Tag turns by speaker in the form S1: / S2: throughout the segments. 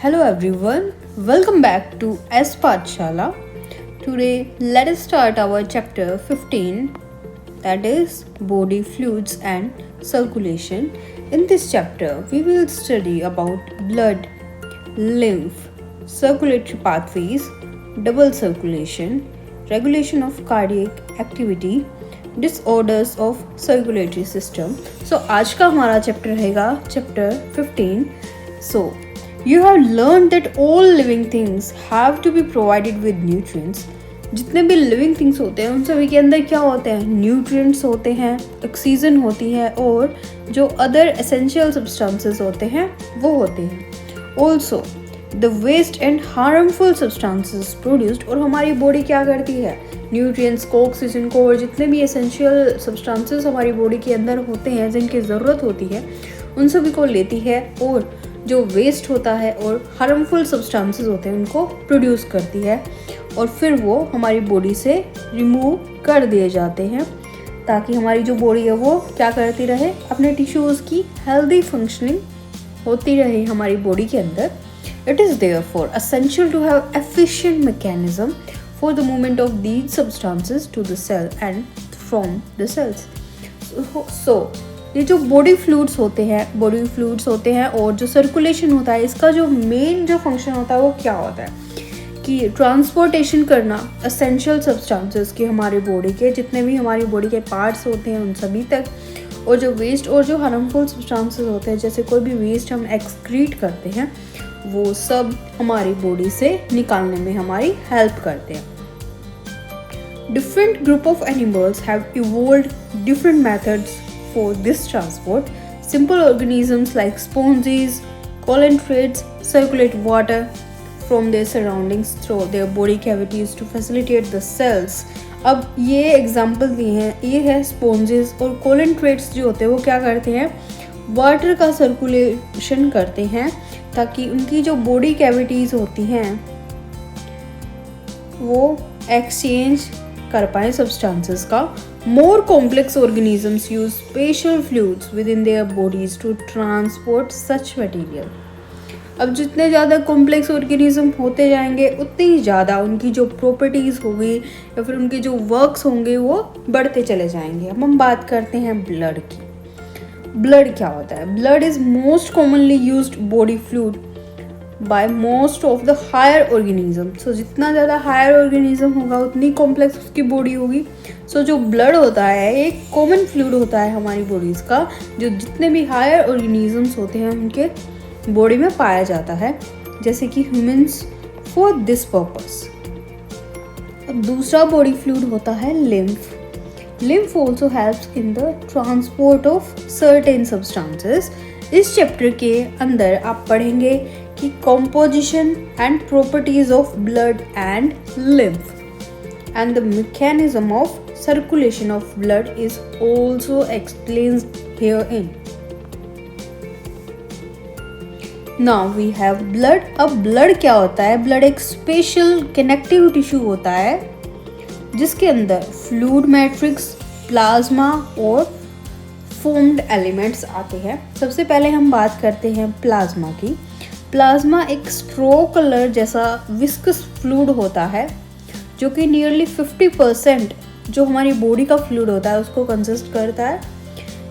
S1: Hello everyone, welcome back to S Pathshala. Today let us start our chapter 15, that is body fluids and circulation. In this chapter we will study about blood, lymph, circulatory pathways, double circulation, regulation of cardiac activity, disorders of circulatory system. So आज का हमारा chapter रहेगा chapter 15. So you have learned that all living things have to be provided with nutrients. जितने भी living things होते हैं उन सभी के अंदर क्या होते हैं, न्यूट्रिएंट्स होते हैं, ऑक्सीजन होती है और जो अदर एसेंशियल सब्सटेंसेस होते हैं वो होते हैं. Also the waste and harmful substances produced. और हमारी बॉडी क्या करती है, न्यूट्रिएंट्स को, ऑक्सीजन को और जितने भी एसेंशियल सब्सटेंसेस हमारी बॉडी के अंदर होते हैं जिनकी ज़रूरत होती है उन सभी को लेती है और जो वेस्ट होता है और हार्मफुल सब्सटेंसेस होते हैं उनको प्रोड्यूस करती है और फिर वो हमारी बॉडी से रिमूव कर दिए जाते हैं ताकि हमारी जो बॉडी है वो क्या करती रहे, अपने टिश्यूज़ की हेल्दी फंक्शनिंग होती रहे हमारी बॉडी के अंदर. It is therefore essential to have efficient mechanism for the movement of these substances to the cell and from the cells. So ये जो बॉडी फ्लूइड्स होते हैं और जो सर्कुलेशन होता है, इसका जो मेन जो फंक्शन होता है वो क्या होता है कि ट्रांसपोर्टेशन करना एसेंशियल सब्सटेंसेस के हमारे बॉडी के जितने भी हमारी बॉडी के पार्ट्स होते हैं उन सभी तक, और जो वेस्ट और जो हार्मफुल सब्सटेंसेस होते हैं जैसे कोई भी वेस्ट हम एक्सक्रीट करते हैं वो सब हमारी बॉडी से निकालने में हमारी हेल्प करते हैं. Different group of animals have evolved different methods for this transport. Simple organisms like sponges, coleotrates circulate water from their surroundings through their body cavities to facilitate the cells. अब ये example दिए हैं, ये है sponges और कोलेंट्रेट्स जो होते हैं वो क्या करते हैं, वाटर का सर्कुलेशन करते हैं ताकि उनकी जो बॉडी कैविटीज़ होती हैं वो एक्सचेंज कर पाए सब्सटेंसेस का. More complex organisms use special fluids within their bodies to transport such material. अब जितने ज़्यादा कॉम्प्लेक्स ऑर्गेनिज्म होते जाएंगे उतनी ही ज़्यादा उनकी जो प्रॉपर्टीज़ होगी या फिर उनके जो वर्क्स होंगे वो बढ़ते चले जाएंगे. अब हम बात करते हैं ब्लड की. ब्लड क्या होता है? Blood is most commonly used body fluid by most of the higher organism. So जितना ज़्यादा हायर ऑर्गेनिज्म होगा उतनी कॉम्प्लेक्स उसकी बॉडी होगी. सो जो ब्लड होता है एक कॉमन फ्लूइड होता है हमारी बॉडीज़ का, जो जितने भी हायर ऑर्गेनिजम्स होते हैं उनके बॉडी में पाया जाता है, जैसे कि ह्यूमंस फॉर दिस पर्पस. अब दूसरा बॉडी फ्लूइड होता है lymph. Lymph also helps in the transport of certain substances. इस चैप्टर के अंदर आप पढ़ेंगे कि composition and properties of blood and lymph, and the mechanism of circulation of blood is also explained herein. Now we have blood. अब blood क्या होता है? blood एक special connective tissue होता है जिसके अंदर fluid matrix, plasma और formed elements आते हैं. सबसे पहले हम बात करते हैं प्लाज्मा की. प्लाज्मा एक स्ट्रो कलर जैसा विस्कस फ्लूइड होता है जो कि नियरली 50% जो हमारी बॉडी का फ्लूइड होता है उसको कंसिस्ट करता है.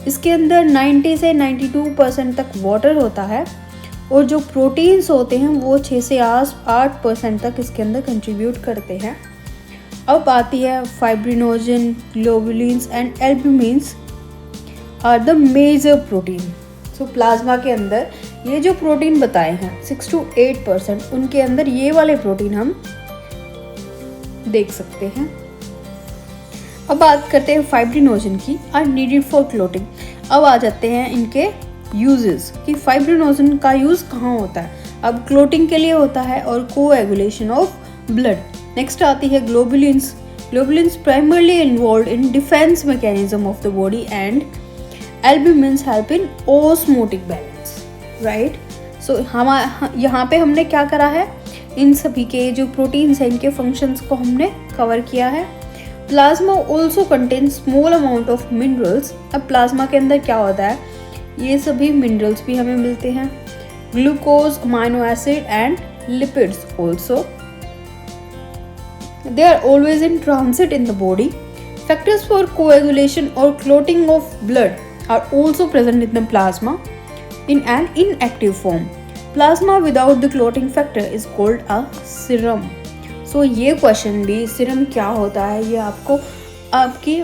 S1: इसके अंदर 90 से 92% तक वाटर होता है और जो प्रोटीन्स होते हैं वो 6 से 8% तक इसके अंदर कंट्रीब्यूट करते हैं. अब आती है fibrinogen, globulins and albumins are the major protein. So plasma के अंदर ये जो प्रोटीन बताए हैं 6 to 8%, उनके अंदर ये वाले प्रोटीन हम देख सकते हैं. अब बात करते हैं फाइब्रिनोजन की, आर नीडेड फॉर क्लोटिंग. अब आ जाते हैं इनके यूजेस कि फाइब्रिनोजन का यूज़ कहाँ होता है. अब क्लोटिंग के लिए होता है और कोएगुलेशन ऑफ ब्लड. नेक्स्ट आती है globulins. Globulins primarily involve in defence mechanism of the body and albumins help in osmotic balance. Right. So हम यहाँ पे हमने क्या करा है, इन सभी के जो प्रोटीन्स हैं इनके फंक्शंस को हमने कवर किया है. Plasma also contain small amount of minerals. अब प्लाज्मा के अंदर क्या होता है, ये सभी मिनरल्स भी हमें मिलते हैं। Glucose, amino acid and lipids also, they are always in transit in the body. Factors for coagulation or clotting of blood are also present in the plasma in an inactive form. Plasma without the clotting factor is called a serum. So ये question भी serum क्या होता है ये आपको आपकी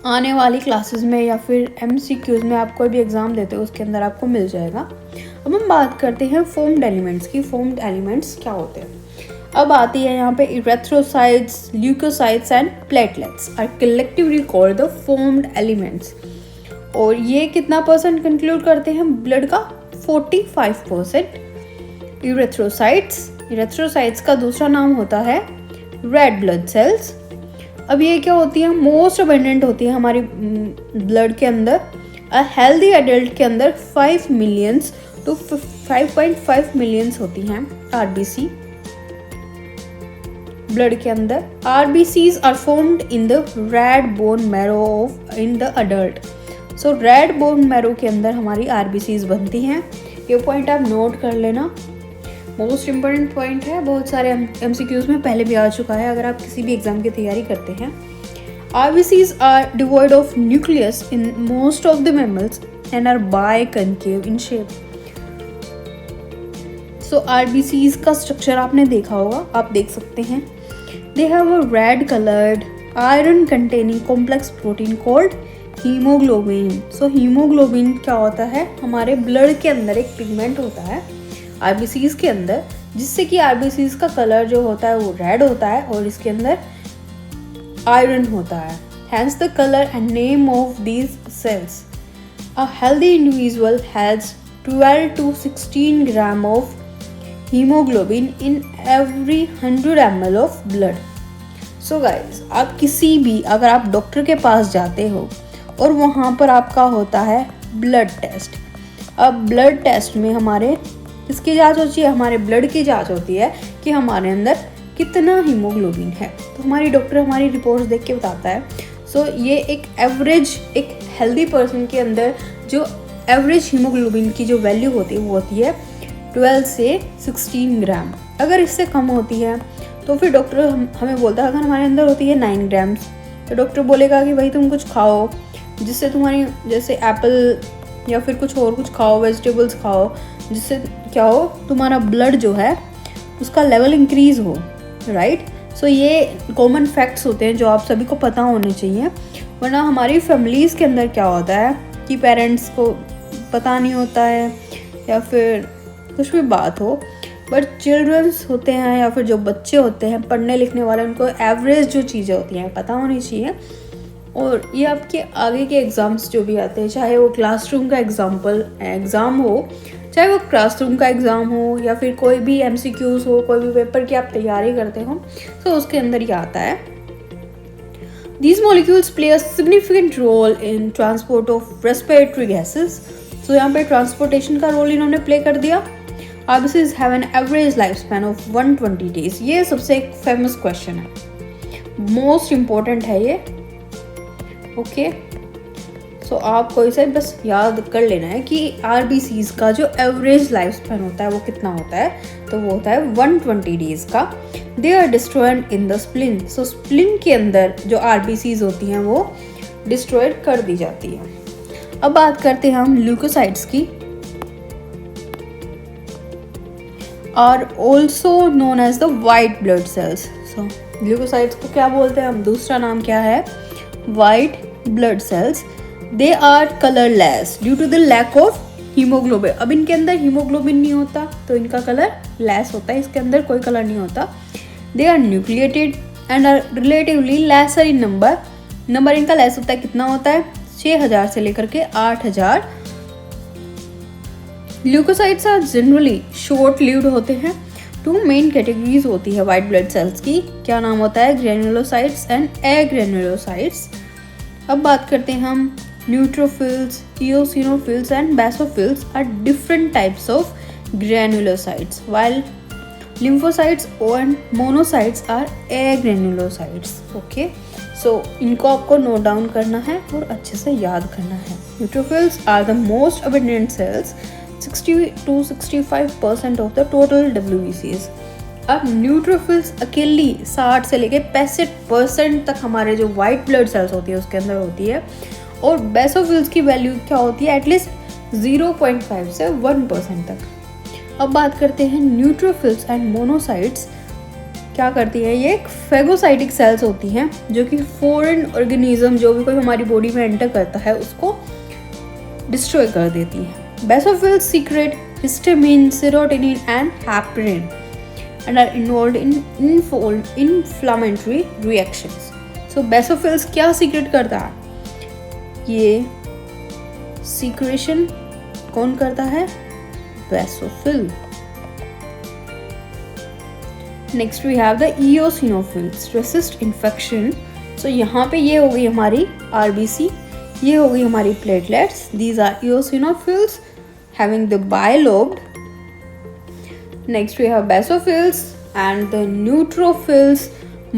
S1: आने वाली क्लासेस में या फिर MCQs में आप कोई भी एग्ज़ाम देते हो उसके अंदर आपको मिल जाएगा। अब हम बात करते हैं फॉर्म्ड एलिमेंट्स की। फॉर्म्ड एलिमेंट्स क्या होते हैं? अब आती है यहाँ पे erythrocytes, leucocytes and platelets are collectively called the formed elements. और ये कितना परसेंट कंक्लूड करते हैं ब्लड का? 45%। इरेथ्रोसाइट्स का दूसरा नाम होता है रेड ब्लड सेल्स। अब ये क्या होती है? मोस्ट अबेंडेंट होती है हमारी ब्लड के अंदर। अ हेल्दी एडल्ट के अंदर 5 मिलियंस टू 5.5 मिलियंस होती हैं आरबीसी ब्लड के अंदर। RBCs are formed in the red bone marrow of in the adult. So red bone marrow के अंदर हमारी RBCs बनती हैं। ये पॉइंट आप नोट कर लेना, मोस्ट इम्पोर्टेंट पॉइंट है, बहुत सारे MCQs में पहले भी आ चुका है अगर आप किसी भी एग्जाम की तैयारी करते हैं। RBCs are devoid of nucleus in most of the mammals and are biconcave in shape. So RBCs का स्ट्रक्चर आपने देखा होगा, आप देख सकते हैं। They have a red colored iron containing complex protein called hemoglobin. So hemoglobin क्या होता है? हमारे ब्लड के अंदर एक पिगमेंट होता है RBCs के अंदर, जिससे कि RBCs का कलर जो होता है वो रेड होता है और इसके अंदर आयरन होता है। Hence the color and name of these cells. A healthy individual has 12 to 16 gram of hemoglobin in every 100 ml of blood. So guys, आप किसी भी अगर आप डॉक्टर के पास जाते हो और वहाँ पर आपका होता है ब्लड टेस्ट। अब ब्लड टेस्ट में हमारे इसकी जांच होती है, हमारे ब्लड की जांच होती है कि हमारे अंदर कितना हीमोग्लोबिन है। तो हमारी डॉक्टर हमारी रिपोर्ट्स देख के बताता है। सो ये एक एवरेज, एक हेल्दी पर्सन के अंदर जो एवरेज हीमोग्लोबिन की जो वैल्यू होती है वो होती है 12 से 16 ग्राम। अगर इससे कम होती है तो फिर डॉक्टर हमें बोलता है, अगर हमारे अंदर होती है 9 ग्राम्स तो डॉक्टर बोलेगा कि भाई तुम कुछ खाओ जिससे तुम्हारी, जैसे एप्पल या फिर कुछ और कुछ खाओ, वेजिटेबल्स खाओ, जिससे क्या हो, तुम्हारा ब्लड जो है उसका लेवल इंक्रीज़ हो, राइट। सो ये कॉमन फैक्ट्स होते हैं जो आप सभी को पता होने चाहिए। वरना हमारी फैमिलीज़ के अंदर क्या होता है कि पेरेंट्स को पता नहीं होता है या फिर कुछ भी बात हो, बट चिल्ड्रंस होते हैं या फिर जो बच्चे होते हैं पढ़ने लिखने वाले, उनको एवरेज जो चीज़ें होती हैं पता होनी चाहिए। और ये आपके आगे के एग्ज़ाम्स जो भी आते हैं, चाहे वो क्लासरूम का एग्ज़ाम हो, चाहे वो क्लासरूम का एग्ज़ाम हो या फिर कोई भी MCQs हो, कोई भी पेपर की आप तैयारी करते हो, तो उसके अंदर ये आता है। These molecules play a significant role in transport of respiratory gases. So यहाँ पे ट्रांसपोर्टेशन का रोल इन्होंने प्ले कर दिया। RBCs have an average lifespan of 120 days. ये सबसे एक फेमस क्वेश्चन है, मोस्ट इम्पोर्टेंट है ये। ओके, सो आपको इसे बस याद कर लेना है कि RBCs का जो एवरेज लाइफ स्पैन होता है वो कितना होता है, तो वो होता है 120 डेज का। They are destroyed in the spleen. So spleen के अंदर जो RBCs होती हैं वो डिस्ट्रॉयड कर दी जाती है। अब बात करते हैं हम ल्यूकोसाइट्स की। Are also known as the white blood cells. So leucocytes को क्या बोलते हैं हम, दूसरा नाम क्या है, white blood cells. They are colourless due to the lack of haemoglobin. अब इनके अंदर हीमोग्लोबिन नहीं होता तो इनका कलर लेस होता है, इसके अंदर कोई कलर नहीं होता। They are nucleated and are relatively lesser in number. Number इनका लेस होता है, कितना होता है, 6000 से लेकर के 8000। Leukocytes are generally short lived होते हैं। 2 मेन कैटेगरीज होती है वाइट ब्लड सेल्स की, क्या नाम होता है, ग्रेन्युलोसाइट्स एंड एग्रेन्युलोसाइट्स। अब बात करते हैं हम neutrophils, eosinophils and basophils are different types of granulocytes while lymphocytes and monocytes are agranulocytes. Okay, so इनको आपको नोट डाउन करना है और अच्छे से याद करना है। Neutrophils are the most abundant cells, 60 to 65% of the total WBCs। अब न्यूट्रोफिल्स अकेली 60 से लेके 65% तक हमारे जो वाइट ब्लड सेल्स होती है उसके अंदर होती है, और बेसोफिल्स की वैल्यू क्या होती है, एटलीस्ट 0.5 से 1% तक। अब बात करते हैं न्यूट्रोफिल्स एंड मोनोसाइट्स क्या करती है। ये एक फेगोसाइटिक सेल्स होती हैं जो कि फॉरेन ऑर्गेनिज्म जो भी कोई हमारी बॉडी में एंटर करता है उसको डिस्ट्रॉय कर देती है। Basophils secret histamine, serotonin and heparin and are involved in inflammatory reactions. So basophils क्या सीक्रेट करता है, ये सीक्रेशन कौन करता है, basophil. Next we have the eosinophils, resist infection. So यहाँ पे ये हो गई हमारी RBC, ये हो गई हमारी platelets. These are eosinophils having the bilobed. Next we have basophils and the neutrophils,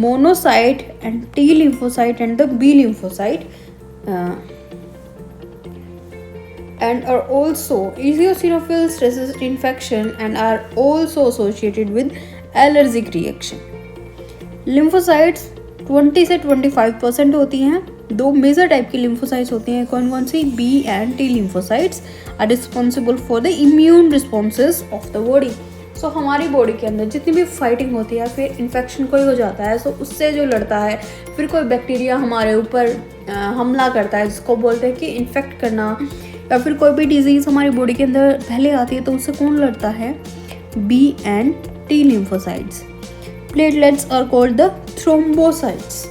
S1: monocyte and T lymphocyte and the B lymphocyte, and are also eosinophils resist infection and are also associated with allergic reaction. Lymphocytes 20 से 25% होती हैं। दो major type की lymphocytes होती हैं, कौन कौन सी, B and T lymphocytes are responsible for the immune responses of the body. सो हमारी बॉडी के अंदर जितनी भी फाइटिंग होती है, फिर इन्फेक्शन कोई हो जाता है, सो उससे जो लड़ता है, फिर कोई बैक्टीरिया हमारे ऊपर हमला करता है जिसको बोलते हैं कि इन्फेक्ट करना, या फिर कोई भी डिजीज़ हमारी बॉडी के अंदर पहले आती है तो उससे कौन लड़ता है, B and T lymphocytes. Platelets are called the thrombocytes,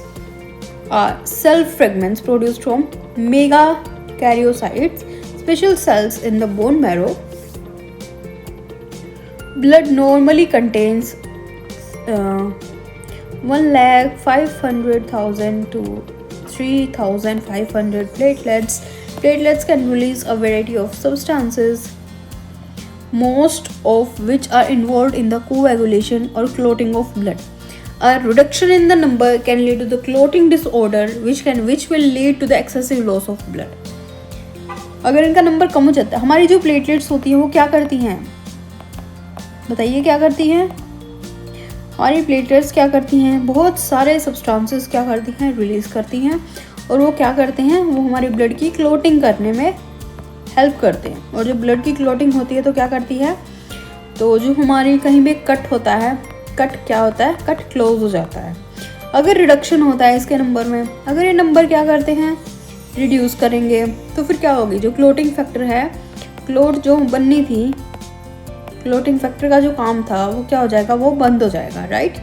S1: are cell fragments produced from megakaryocytes, special cells in the bone marrow. Blood normally contains 1,500,000 to 3,500 platelets. Platelets can release a variety of substances, most of which are involved in the coagulation or clotting of blood. A reduction in the number can lead to the clotting disorder, which will lead to the excessive loss of blood. अगर इनका number कम हो जाता है, हमारी जो platelets होती हैं वो क्या करती हैं, बताइए क्या करती हैं, हमारी प्लेटलेट्स क्या करती हैं, बहुत सारे सब्सटेंसेस क्या करती हैं, रिलीज़ करती हैं, और वो क्या करते हैं, वो हमारी ब्लड की क्लोटिंग करने में हेल्प करते हैं। और जब ब्लड की क्लोटिंग होती है तो क्या करती है, तो जो हमारी कहीं भी कट होता है, कट क्या होता है, कट क्लोज हो जाता है। अगर रिडक्शन होता है इसके नंबर में, अगर ये नंबर क्या करते हैं, रिड्यूस करेंगे, तो फिर क्या होगी, जो क्लोटिंग फैक्टर है, क्लोट जो बननी थी, क्लोटिंग फैक्टर का जो काम था वो क्या हो जाएगा, वो बंद हो जाएगा, राइट।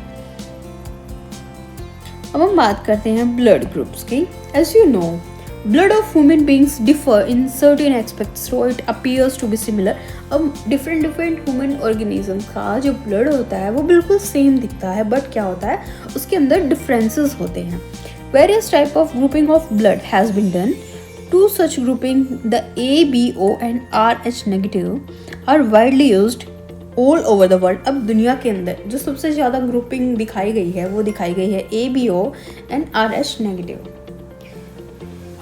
S1: अब हम बात करते हैं ब्लड ग्रुप्स की। As you know, blood of human beings differ in certain aspects, so it appears to be similar. अब डिफरेंट ह्यूमन ऑर्गेनिज्म का जो ब्लड होता है वो बिल्कुल सेम दिखता है, बट क्या होता है, उसके अंदर डिफरेंसेस होते हैं। Various type of grouping of blood has been done. To such grouping, the ABO and RH negative are widely used all over the world. अब दुनिया के अंदर जो सबसे ज़्यादा ग्रुपिंग दिखाई गई है वो दिखाई गई है ABO and RH negative.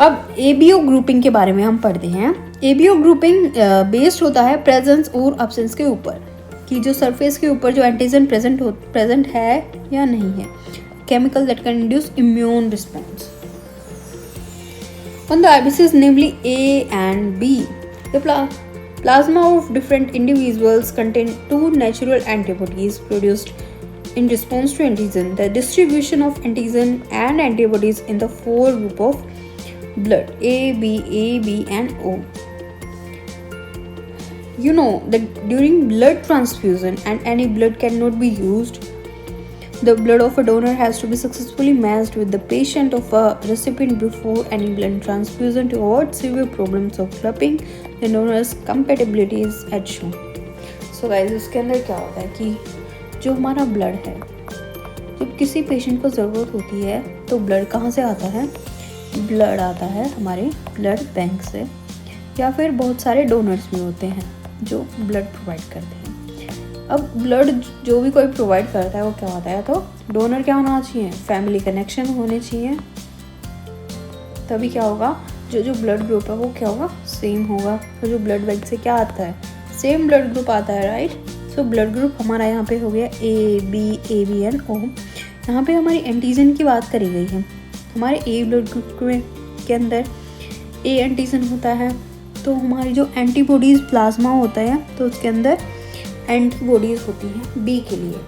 S1: अब ABO ग्रुपिंग के बारे में हम पढ़ते हैं। ABO ग्रुपिंग बेस्ड होता है प्रेजेंस और अब्सेंस के ऊपर, कि जो सरफेस के ऊपर जो एंटीजन प्रेजेंट है या नहीं है, chemical that can induce immune response on the RBCs, namely A and B. The plasma of different individuals contain two natural antibodies produced in response to antigen. The distribution of antigen and antibodies in the four group of blood A, B, and O. You know that during blood transfusion and any blood cannot be used, the blood of a donor has to be successfully matched with the patient of a recipient before any blood transfusion to avoid severe problems of clumping the donor's compatibilities as shown. So guys, उसके अंदर क्या होता है कि जो हमारा blood है, जब किसी पेशेंट को ज़रूरत होती है तो ब्लड कहाँ से आता है, ब्लड आता है हमारे ब्लड बैंक से, या फिर बहुत सारे डोनर्स भी होते हैं जो ब्लड प्रोवाइड करते हैं। अब ब्लड जो भी कोई प्रोवाइड करता है वो क्या होता है, तो डोनर क्या होना चाहिए, फैमिली कनेक्शन होने चाहिए, तभी क्या होगा, जो ब्लड ग्रुप है वो क्या होगा, सेम होगा। तो जो ब्लड बैंक से क्या आता है, सेम ब्लड ग्रुप आता है, राइट। सो ब्लड ग्रुप हमारा यहाँ पे हो गया ए बी एन ओ। यहाँ पे हमारी एंटीजन की बात करी गई है। हमारे ए ब्लड ग्रुप के अंदर ए एंटीजन होता है, तो हमारी जो एंटीबॉडीज़ प्लाज्मा होता है तो उसके अंदर एंटीबॉडीज़ होती हैं बी के लिए।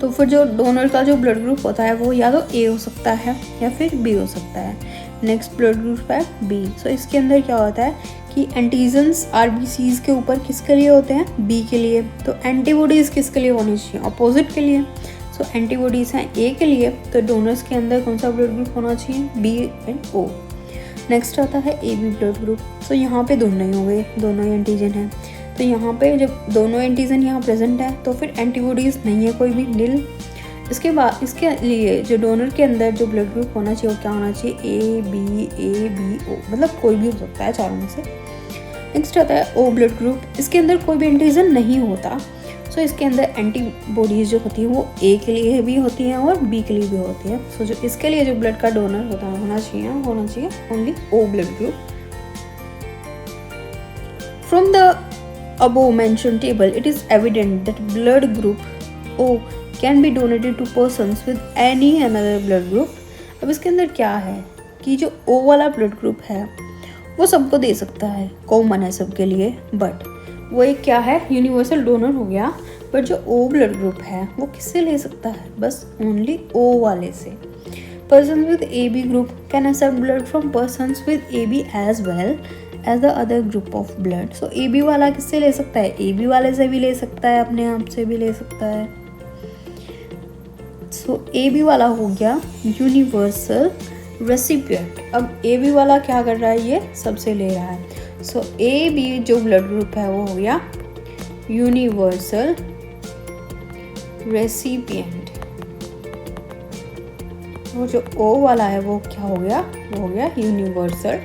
S1: तो फिर जो डोनर का जो ब्लड ग्रुप होता है वो या तो ए हो सकता है या फिर बी हो सकता है। नेक्स्ट ब्लड ग्रुप है बी। सो इसके अंदर क्या होता है कि एंटीजन्स आरबीसीज के ऊपर किसके लिए होते हैं, बी के लिए। तो एंटीबॉडीज़ किसके लिए होनी चाहिए, अपोजिट के लिए। सो एंटीबॉडीज़ हैं ए के लिए, तो डोनर्स के अंदर कौन सा ब्लड ग्रुप होना चाहिए, बी एंड ओ। नेक्स्ट आता है ए बी ब्लड ग्रुप। सो यहाँ पे दोनों ही हो गए, दोनों ही एंटीजन हैं। तो यहाँ पे जब दोनों एंटीजन यहाँ प्रेजेंट है तो फिर एंटीबॉडीज़ नहीं है कोई भी, नील। इसके बाद इसके लिए जो डोनर के अंदर जो ब्लड ग्रुप होना चाहिए वो क्या होना चाहिए, ए बी ओ, मतलब कोई भी हो सकता है चारों में से। नेक्स्ट आता है ओ ब्लड ग्रुप। इसके अंदर कोई भी एंटीजन नहीं होता। सो इसके अंदर एंटीबॉडीज़ जो होती है वो ए के लिए भी होती हैं और बी के लिए भी होती है। सो जो इसके लिए जो ब्लड का डोनर होना चाहिए only O blood group. From the above mentioned table, it is evident that blood group O can be donated to persons with any another blood group. अब इसके अंदर क्या है कि जो O वाला ब्लड ग्रुप है वो सबको दे सकता है, कॉमन है सबके लिए, बट वो एक क्या है, यूनिवर्सल डोनर हो गया। बट जो O ब्लड ग्रुप है वो किससे ले सकता है, बस ओनली O वाले से। Persons with AB group can accept blood from persons with AB as well as the other group of blood. So AB वाला किससे ले सकता है, AB वाले से भी ले सकता है, अपने आप से भी ले सकता है। So AB वाला हो गया यूनिवर्सल रेसिपिएंट। अब AB वाला क्या कर रहा है, ये सबसे ले रहा है। So AB जो ब्लड ग्रुप है वो हो गया यूनिवर्सल रेसिपिएंट। वो जो O वाला है वो क्या हो गया, वो हो गया यूनिवर्सल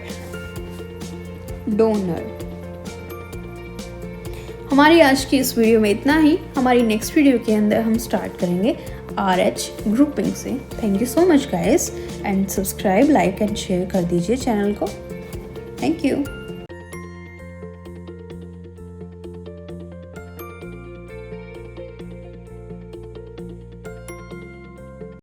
S1: डोनर। हमारी आज की इस वीडियो में इतना ही। हमारी नेक्स्ट वीडियो के अंदर हम स्टार्ट करेंगे RH ग्रुपिंग से। Thank you so much guys, and subscribe, like and share कर दीजिए चैनल को। Thank you.